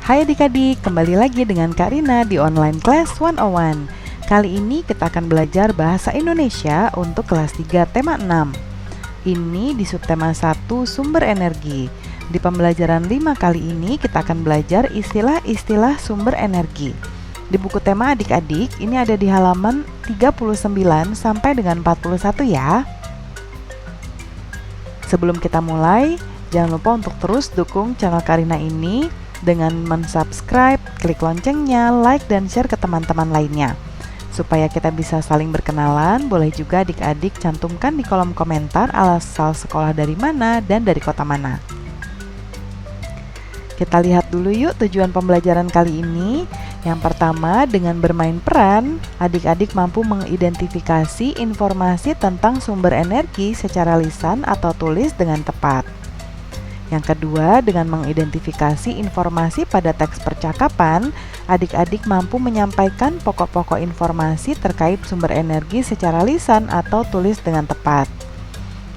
Hai adik-adik, kembali lagi dengan Kak Rina di Online Class 101. Kali ini kita akan belajar Bahasa Indonesia untuk kelas 3 tema 6. Ini di subtema 1 sumber energi. Di pembelajaran 5 kali ini kita akan belajar istilah-istilah sumber energi. Di buku tema adik-adik, ini ada di halaman 39 sampai dengan 41 ya. Sebelum kita mulai, jangan lupa untuk terus dukung channel Kak Rina ini dengan mensubscribe, klik loncengnya, like, dan share ke teman-teman lainnya. Supaya kita bisa saling berkenalan, boleh juga adik-adik cantumkan di kolom komentar asal sekolah dari mana dan dari kota mana. Kita lihat dulu yuk tujuan pembelajaran kali ini. Yang pertama, dengan bermain peran, adik-adik mampu mengidentifikasi informasi tentang sumber energi secara lisan atau tulis dengan tepat. Yang kedua, dengan mengidentifikasi informasi pada teks percakapan, adik-adik mampu menyampaikan pokok-pokok informasi terkait sumber energi secara lisan atau tulis dengan tepat.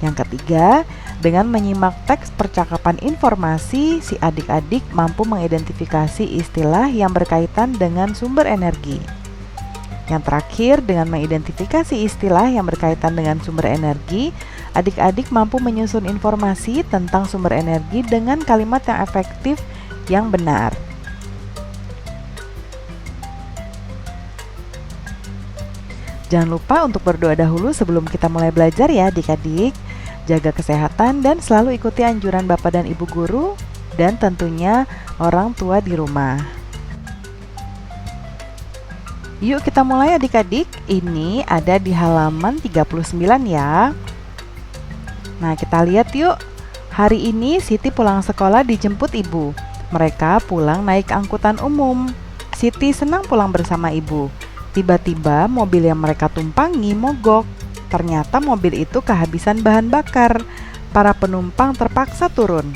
Yang ketiga, dengan menyimak teks percakapan informasi, si adik-adik mampu mengidentifikasi istilah yang berkaitan dengan sumber energi. Yang terakhir, dengan mengidentifikasi istilah yang berkaitan dengan sumber energi, adik-adik mampu menyusun informasi tentang sumber energi dengan kalimat yang efektif yang benar. Jangan lupa untuk berdoa dahulu sebelum kita mulai belajar ya adik-adik. Jaga kesehatan dan selalu ikuti anjuran Bapak dan Ibu guru dan tentunya orang tua di rumah. Yuk kita mulai adik-adik. Ini ada di halaman 39 ya. Nah, kita lihat yuk. Hari ini Siti pulang sekolah dijemput ibu. Mereka pulang naik angkutan umum. Siti senang pulang bersama ibu. Tiba-tiba mobil yang mereka tumpangi mogok. Ternyata mobil itu kehabisan bahan bakar. Para penumpang terpaksa turun.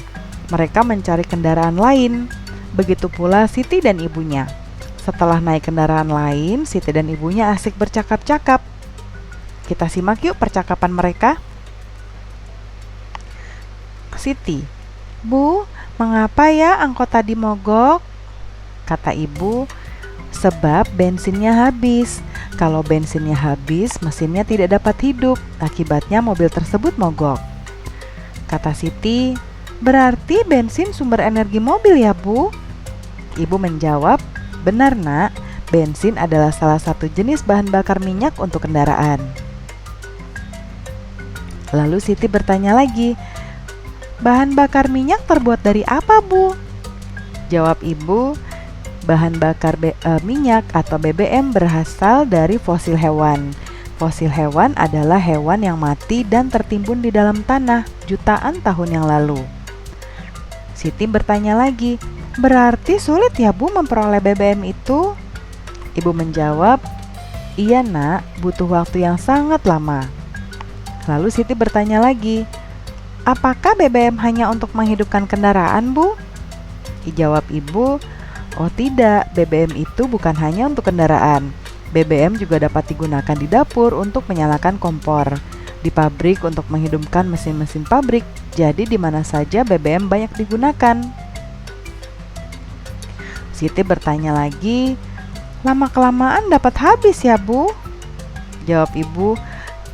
Mereka mencari kendaraan lain. Begitu pula Siti dan ibunya. Setelah naik kendaraan lain, Siti dan ibunya asik bercakap-cakap. Kita simak yuk percakapan mereka. Siti, "Bu, mengapa ya angkot tadi mogok?" Kata ibu, "Sebab bensinnya habis. Kalau bensinnya habis, mesinnya tidak dapat hidup. Akibatnya mobil tersebut mogok." Kata Siti, "Berarti bensin sumber energi mobil ya, Bu?" Ibu menjawab, "Benar nak, bensin adalah salah satu jenis bahan bakar minyak untuk kendaraan." Lalu Siti bertanya lagi, "Bahan bakar minyak terbuat dari apa, Bu?" Jawab ibu, "Bahan bakar minyak atau BBM berasal dari fosil hewan. Fosil hewan adalah hewan yang mati dan tertimbun di dalam tanah jutaan tahun yang lalu." Siti bertanya lagi, "Berarti sulit ya Bu memperoleh BBM itu?" Ibu menjawab, "Iya nak, butuh waktu yang sangat lama." Lalu Siti bertanya lagi, "Apakah BBM hanya untuk menghidupkan kendaraan, Bu?" Dijawab ibu, "Oh tidak, BBM itu bukan hanya untuk kendaraan. BBM juga dapat digunakan di dapur untuk menyalakan kompor, di pabrik untuk menghidupkan mesin-mesin pabrik. Jadi di mana saja BBM banyak digunakan." Siti bertanya lagi, "Lama-kelamaan dapat habis ya, Bu?" Jawab ibu,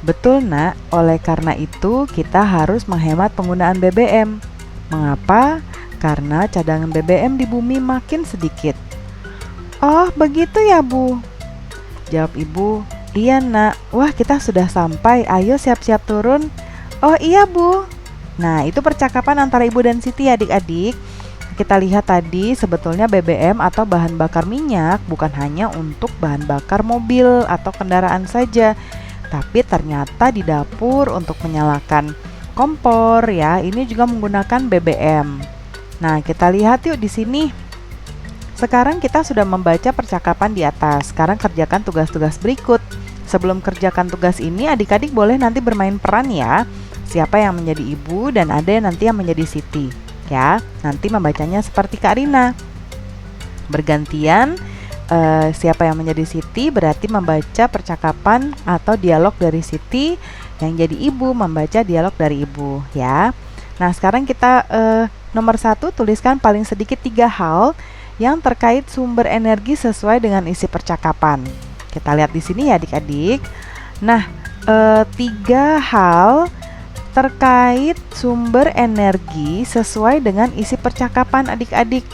"Betul nak, oleh karena itu kita harus menghemat penggunaan BBM. Mengapa? Karena cadangan BBM di bumi makin sedikit." "Oh begitu ya Bu?" Jawab ibu, "Iya nak, wah kita sudah sampai, ayo siap-siap turun." "Oh iya Bu." Nah itu percakapan antara ibu dan Siti adik-adik. Kita lihat tadi sebetulnya BBM atau bahan bakar minyak bukan hanya untuk bahan bakar mobil atau kendaraan saja, tapi ternyata di dapur untuk menyalakan kompor ya, ini juga menggunakan BBM. Nah, kita lihat yuk di sini. Sekarang kita sudah membaca percakapan di atas. Sekarang kerjakan tugas-tugas berikut. Sebelum kerjakan tugas ini, adik-adik boleh nanti bermain peran ya. Siapa yang menjadi ibu dan ada yang nanti yang menjadi Siti. Ya, nanti membacanya seperti Kak Rina. Bergantian, siapa yang menjadi Siti berarti membaca percakapan atau dialog dari Siti, yang jadi ibu membaca dialog dari ibu ya. Nah sekarang kita nomor 1 tuliskan paling sedikit 3 hal yang terkait sumber energi sesuai dengan isi percakapan. Kita lihat di sini ya adik-adik. Nah, 3 hal terkait sumber energi sesuai dengan isi percakapan adik-adik.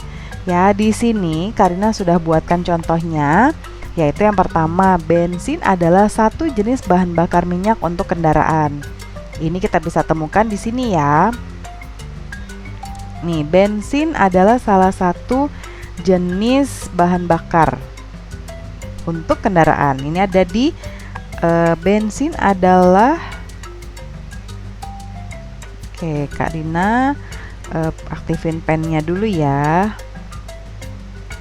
Ya, di sini Karina sudah buatkan contohnya, yaitu yang pertama, bensin adalah satu jenis bahan bakar minyak untuk kendaraan. Ini kita bisa temukan di sini ya. Nih, bensin adalah salah satu jenis bahan bakar untuk kendaraan. Ini ada di bensin adalah, oke, Kak Rina aktifin pennya dulu ya.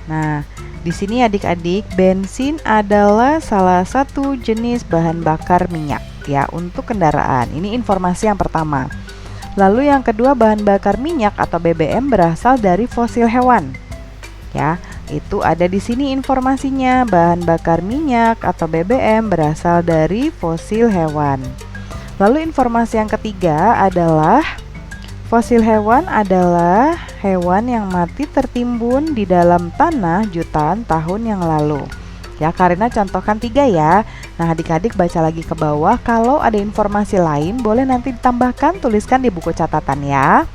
Nah, di sini adik-adik, bensin adalah salah satu jenis bahan bakar minyak ya untuk kendaraan. Ini informasi yang pertama. Lalu yang kedua, bahan bakar minyak atau BBM berasal dari fosil hewan. Ya, itu ada di sini informasinya. Bahan bakar minyak atau BBM berasal dari fosil hewan. Lalu informasi yang ketiga adalah fosil hewan adalah hewan yang mati tertimbun di dalam tanah jutaan tahun yang lalu. Ya, Karina contohkan 3 ya. Nah, adik-adik baca lagi ke bawah. Kalau ada informasi lain boleh nanti ditambahkan, tuliskan di buku catatan ya.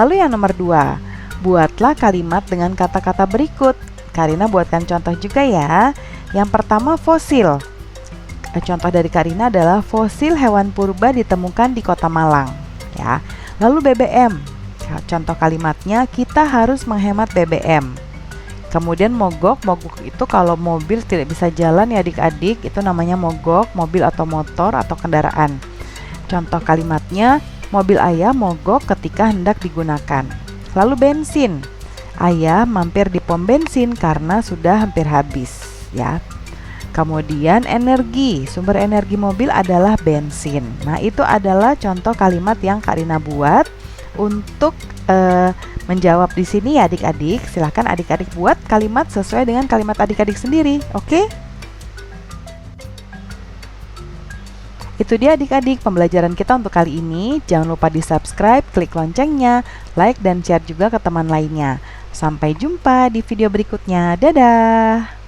Lalu yang nomor 2, buatlah kalimat dengan kata-kata berikut. Karina buatkan contoh juga ya. Yang pertama, fosil. Contoh dari Karina adalah fosil hewan purba ditemukan di Kota Malang ya. Lalu BBM. Contoh kalimatnya, kita harus menghemat BBM. Kemudian mogok itu kalau mobil tidak bisa jalan ya adik-adik, itu namanya mogok, mobil atau motor atau kendaraan. Contoh kalimatnya, mobil ayah mogok ketika hendak digunakan. Lalu bensin, ayah mampir di pom bensin karena sudah hampir habis ya. Kemudian energi, sumber energi mobil adalah bensin. Nah, itu adalah contoh kalimat yang Karina buat untuk menjawab di sini ya adik-adik. Silahkan adik-adik buat kalimat sesuai dengan kalimat adik-adik sendiri, oke? Itu dia adik-adik pembelajaran kita untuk kali ini. Jangan lupa di subscribe, klik loncengnya, like dan share juga ke teman lainnya. Sampai jumpa di video berikutnya. Dadah!